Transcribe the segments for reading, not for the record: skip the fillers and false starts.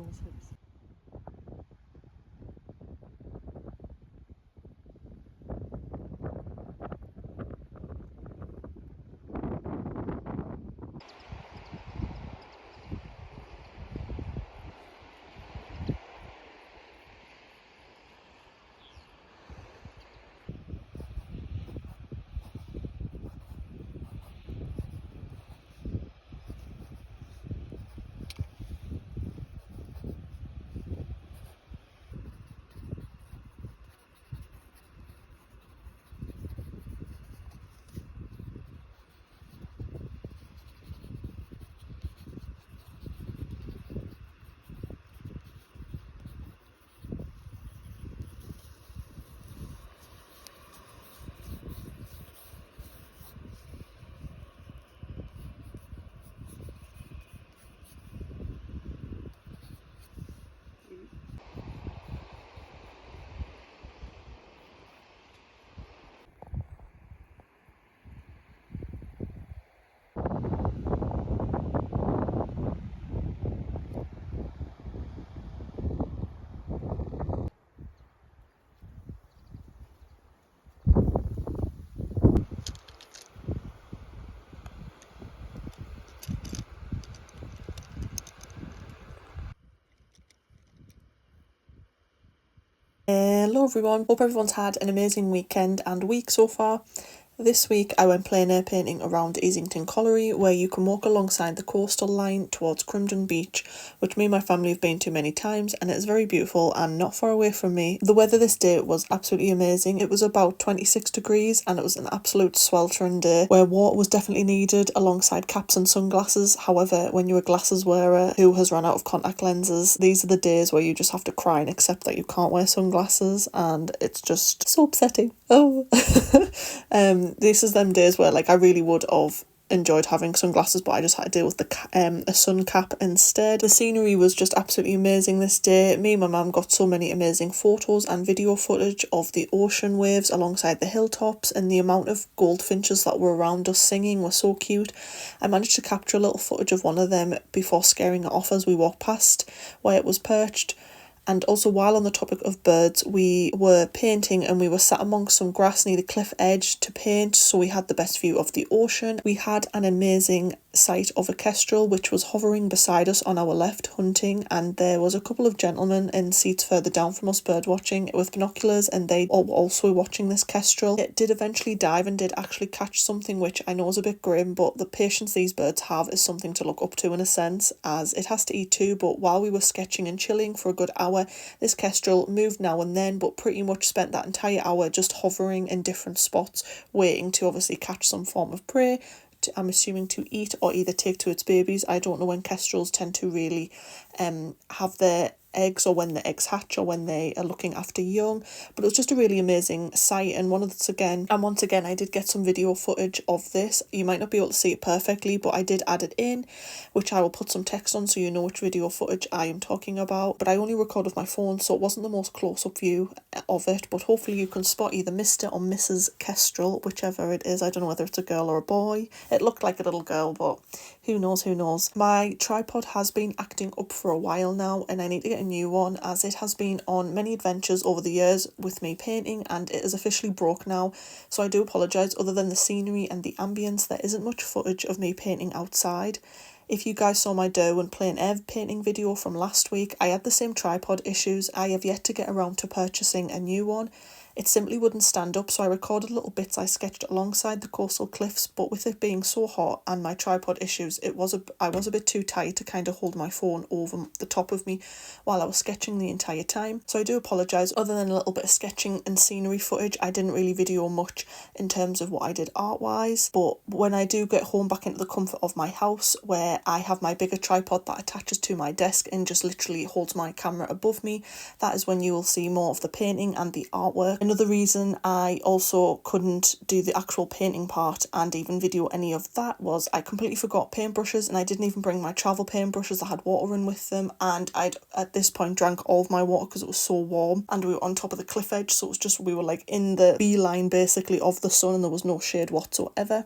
those hips. Hello everyone, hope everyone's had an amazing weekend and week so far. This week I went plein air painting around Easington Colliery, where you can walk alongside the coastal line towards Crumdon Beach, which me and my family have been to many times, and it's very beautiful and not far away from me. The weather this day was absolutely amazing. It was about 26 degrees and it was an absolute sweltering day where water was definitely needed alongside caps and sunglasses. However, when you're a glasses wearer who has run out of contact lenses, these are the days where you just have to cry and accept that you can't wear sunglasses, and it's just so upsetting. Oh. This is them days where I really would have enjoyed having sunglasses, but I just had to deal with a sun cap instead. The scenery was just absolutely amazing this day. Me and my mum got so many amazing photos and video footage of the ocean waves alongside the hilltops, and the amount of goldfinches that were around us singing was so cute. I managed to capture a little footage of one of them before scaring it off as we walked past where it was perched. And also, while on the topic of birds, we were painting and we were sat amongst some grass near the cliff edge to paint, so we had the best view of the ocean. We had an amazing sight of a kestrel which was hovering beside us on our left hunting, and there was a couple of gentlemen in seats further down from us bird watching with binoculars, and they were also watching this kestrel. It did eventually dive and did actually catch something, which I know is a bit grim, but the patience these birds have is something to look up to in a sense, as it has to eat too. But while we were sketching and chilling for a good hour, this kestrel moved now and then, but pretty much spent that entire hour just hovering in different spots, waiting to obviously catch some form of prey, I'm assuming to eat or either take to its babies. I don't know when kestrels tend to really have their eggs, or when the eggs hatch, or when they are looking after young. But it was just a really amazing sight, and once again I did get some video footage of this. You might not be able to see it perfectly, but I did add it in, which I will put some text on so you know which video footage I am talking about. But I only recorded with my phone, so it wasn't the most close-up view of it, but hopefully you can spot either Mr. or Mrs. Kestrel, whichever it is. I don't know whether it's a girl or a boy. It looked like a little girl, but who knows. My tripod has been acting up for a while now, and I need to get a new one, as it has been on many adventures over the years with me painting, and it is officially broke now, so I do apologise. Other than the scenery and the ambience, there isn't much footage of me painting outside. If you guys saw my dough and plein air painting video from last week, I had the same tripod issues. I have yet to get around to purchasing a new one. It simply wouldn't stand up, so I recorded little bits I sketched alongside the coastal cliffs, but with it being so hot and my tripod issues, I was a bit too tight to kind of hold my phone over the top of me while I was sketching the entire time. So I do apologise. Other than a little bit of sketching and scenery footage, I didn't really video much in terms of what I did art-wise. But when I do get home back into the comfort of my house, where I have my bigger tripod that attaches to my desk and just literally holds my camera above me, that is when you will see more of the painting and the artwork. Another reason I also couldn't do the actual painting part and even video any of that was I completely forgot paintbrushes, and I didn't even bring my travel paintbrushes that had water in with them, and I'd at this point drank all of my water because it was so warm, and we were on top of the cliff edge, so it was just, we were in the beeline basically of the sun and there was no shade whatsoever.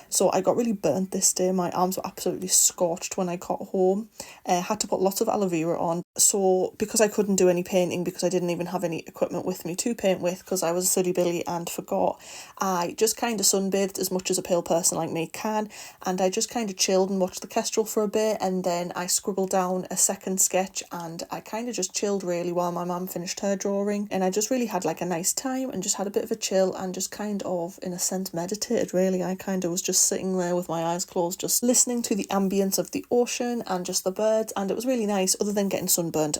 So I got really burnt this day. My arms were absolutely scorched when I got home. I had to put lots of aloe vera on. So because I couldn't do any painting, because I didn't even have any equipment with me to paint with, because I was a silly Billy and forgot, I just kind of sunbathed as much as a pale person like me can, and I just kind of chilled and watched the Kestrel for a bit, and then I scribbled down a second sketch, and I kind of just chilled really while my mum finished her drawing, and I just really had like a nice time and just had a bit of a chill and just kind of, in a sense, meditated really. I kind of was just sitting there with my eyes closed, just listening to the ambience of the ocean and just the birds, and it was really nice other than getting sunburnt.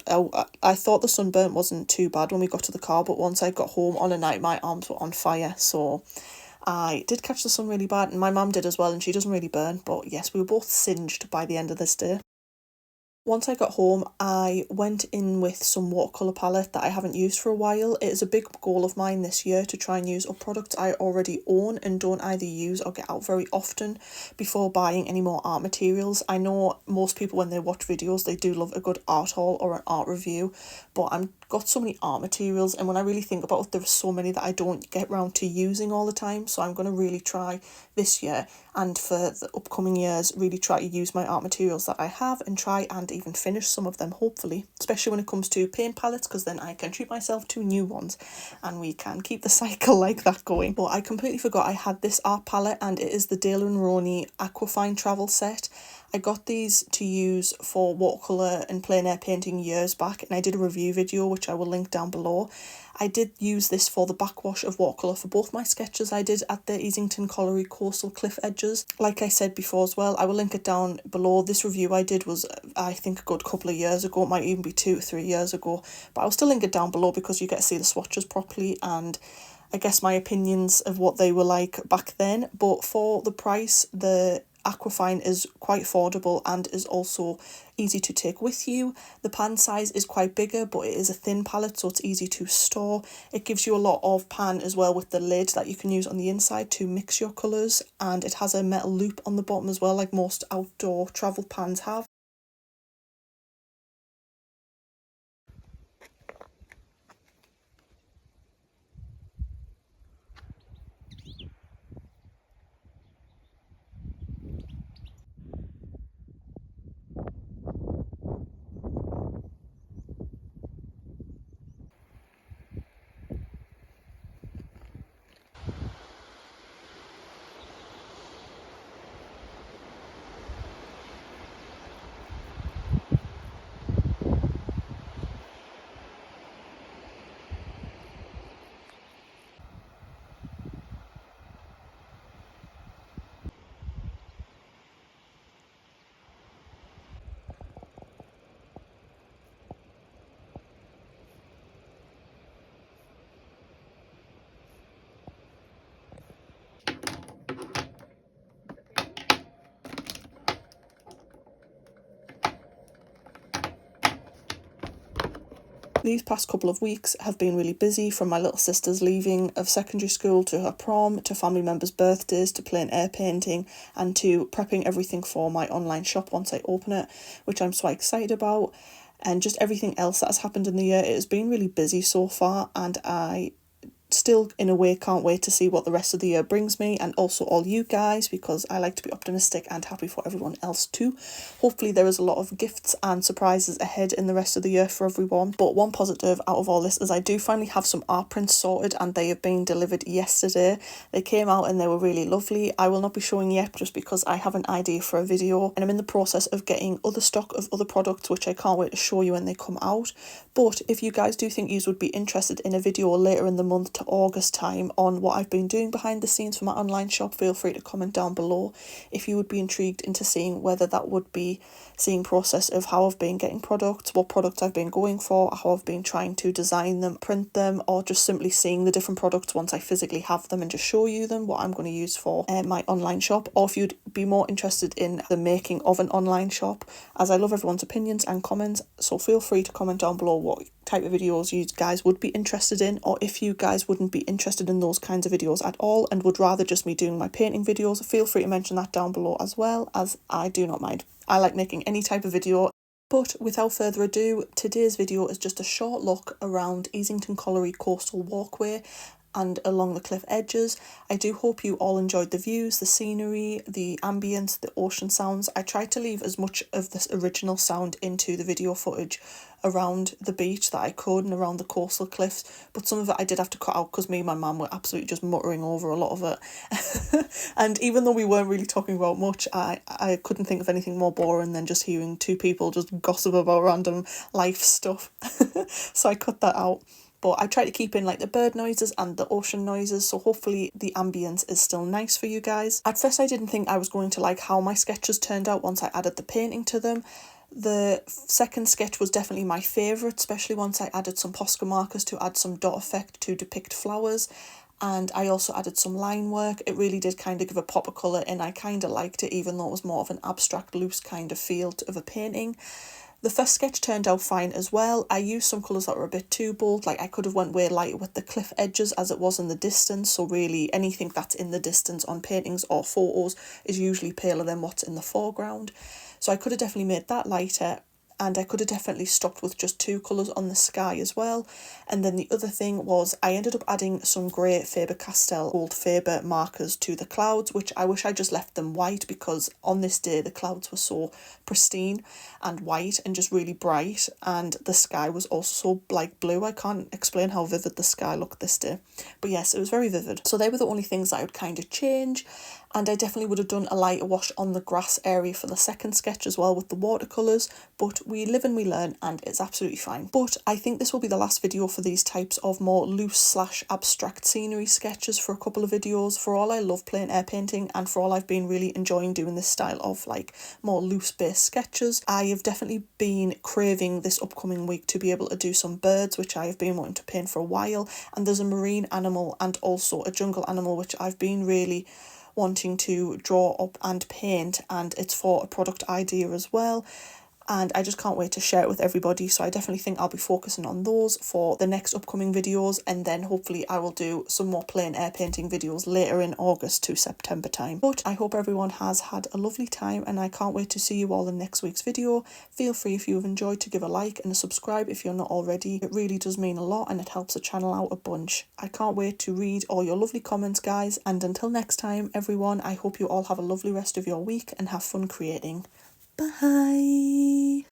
I thought the sunburnt wasn't too bad when we got to the car, but once I got home on a night, my arms were on fire, so I did catch the sun really bad, and my mum did as well, and she doesn't really burn, but yes, we were both singed by the end of this day. Once I got home, I went in with some watercolour palette that I haven't used for a while. It is a big goal of mine this year to try and use up products I already own and don't either use or get out very often before buying any more art materials. I know most people, when they watch videos, they do love a good art haul or an art review, but I've got so many art materials, and when I really think about it, there are so many that I don't get around to using all the time. So I'm going to really try this year, and for the upcoming years, really try to use my art materials that I have and try and even finish some of them, hopefully, especially when it comes to paint palettes, because then I can treat myself to new ones and we can keep the cycle like that going. But I completely forgot I had this art palette, and it is the Dale & Rowney Aquafine travel set. I got these to use for watercolour and plein air painting years back, and I did a review video which I will link down below. I did use this for the backwash of watercolour for both my sketches I did at the Easington Colliery coastal cliff edges. Like I said before as well, I will link it down below. This review I did was, I think, a good couple of years ago. It might even be 2 or 3 years ago, but I'll still link it down below because you get to see the swatches properly and I guess my opinions of what they were like back then. But for the price, the Aquafine is quite affordable and is also easy to take with you. The pan size is quite bigger, but it is a thin palette, so it's easy to store. It gives you a lot of pan as well with the lid that you can use on the inside to mix your colours, and it has a metal loop on the bottom as well, like most outdoor travel pans have. These past couple of weeks have been really busy, from my little sister's leaving of secondary school to her prom, to family members' birthdays, to plein air painting, and to prepping everything for my online shop once I open it, which I'm so excited about, and just everything else that has happened in the year. It has been really busy so far, and I still in a way can't wait to see what the rest of the year brings me, and also all you guys, because I like to be optimistic and happy for everyone else too. Hopefully there is a lot of gifts and surprises ahead in the rest of the year for everyone. But one positive out of all this is I do finally have some art prints sorted, and they have been delivered yesterday. They came out and they were really lovely. I will not be showing yet just because I have an idea for a video, and I'm in the process of getting other stock of other products which I can't wait to show you when they come out. But if you guys do think you would be interested in a video later in the month to August time on what I've been doing behind the scenes for my online shop, feel free to comment down below if you would be intrigued into seeing whether that would be seeing process of how I've been getting products, what products I've been going for, how I've been trying to design them, print them, or just simply seeing the different products once I physically have them and just show you them, what I'm going to use for my online shop. Or if you'd be more interested in the making of an online shop, as I love everyone's opinions and comments, so feel free to comment down below what type of videos you guys would be interested in, or if you guys wouldn't be interested in those kinds of videos at all and would rather just me doing my painting videos, feel free to mention that down below as well, as I do not mind. I like making any type of video. But without further ado, today's video is just a short look around Easington Colliery Coastal Walkway. and along the cliff edges. I do hope you all enjoyed the views, the scenery, the ambience, the ocean sounds. I tried to leave as much of this original sound into the video footage around the beach that I could and around the coastal cliffs, but some of it I did have to cut out because me and my mum were absolutely just muttering over a lot of it. And even though we weren't really talking about much, I couldn't think of anything more boring than just hearing two people just gossip about random life stuff. So I cut that out. But I try to keep in like the bird noises and the ocean noises, so hopefully the ambience is still nice for you guys. At first I didn't think I was going to like how my sketches turned out once I added the painting to them. The second sketch was definitely my favourite, especially once I added some Posca markers to add some dot effect to depict flowers. And I also added some line work. It really did kind of give a pop of colour, and I kind of liked it, even though it was more of an abstract, loose kind of feel of a painting. The first sketch turned out fine as well. I used some colours that were a bit too bold, like I could have went way lighter with the cliff edges as it was in the distance, so really anything that's in the distance on paintings or photos is usually paler than what's in the foreground. So I could have definitely made that lighter, and I could have definitely stopped with just two colours on the sky as well. And then the other thing was I ended up adding some grey Faber-Castell Gold Faber markers to the clouds, which I wish I just left them white, because on this day the clouds were so pristine and white and just really bright, and the sky was also like blue. I can't explain how vivid the sky looked this day, but yes, it was very vivid. So they were the only things that I would kind of change. And I definitely would have done a lighter wash on the grass area for the second sketch as well with the watercolours, but we live and we learn, and it's absolutely fine. But I think this will be the last video for these types of more loose / abstract scenery sketches for a couple of videos. For all I love plein air painting, and for all I've been really enjoying doing this style of like more loose based sketches, I have definitely been craving this upcoming week to be able to do some birds, which I have been wanting to paint for a while, and there's a marine animal and also a jungle animal which I've been really wanting to draw up and paint, and it's for a product idea as well, and I just can't wait to share it with everybody. So I definitely think I'll be focusing on those for the next upcoming videos, and then hopefully I will do some more plein air painting videos later in August to September time. But I hope everyone has had a lovely time, and I can't wait to see you all in next week's video. Feel free, if you have enjoyed, to give a like and a subscribe if you're not already. It really does mean a lot, and it helps the channel out a bunch. I can't wait to read all your lovely comments, guys, and until next time everyone, I hope you all have a lovely rest of your week and have fun creating. Bye.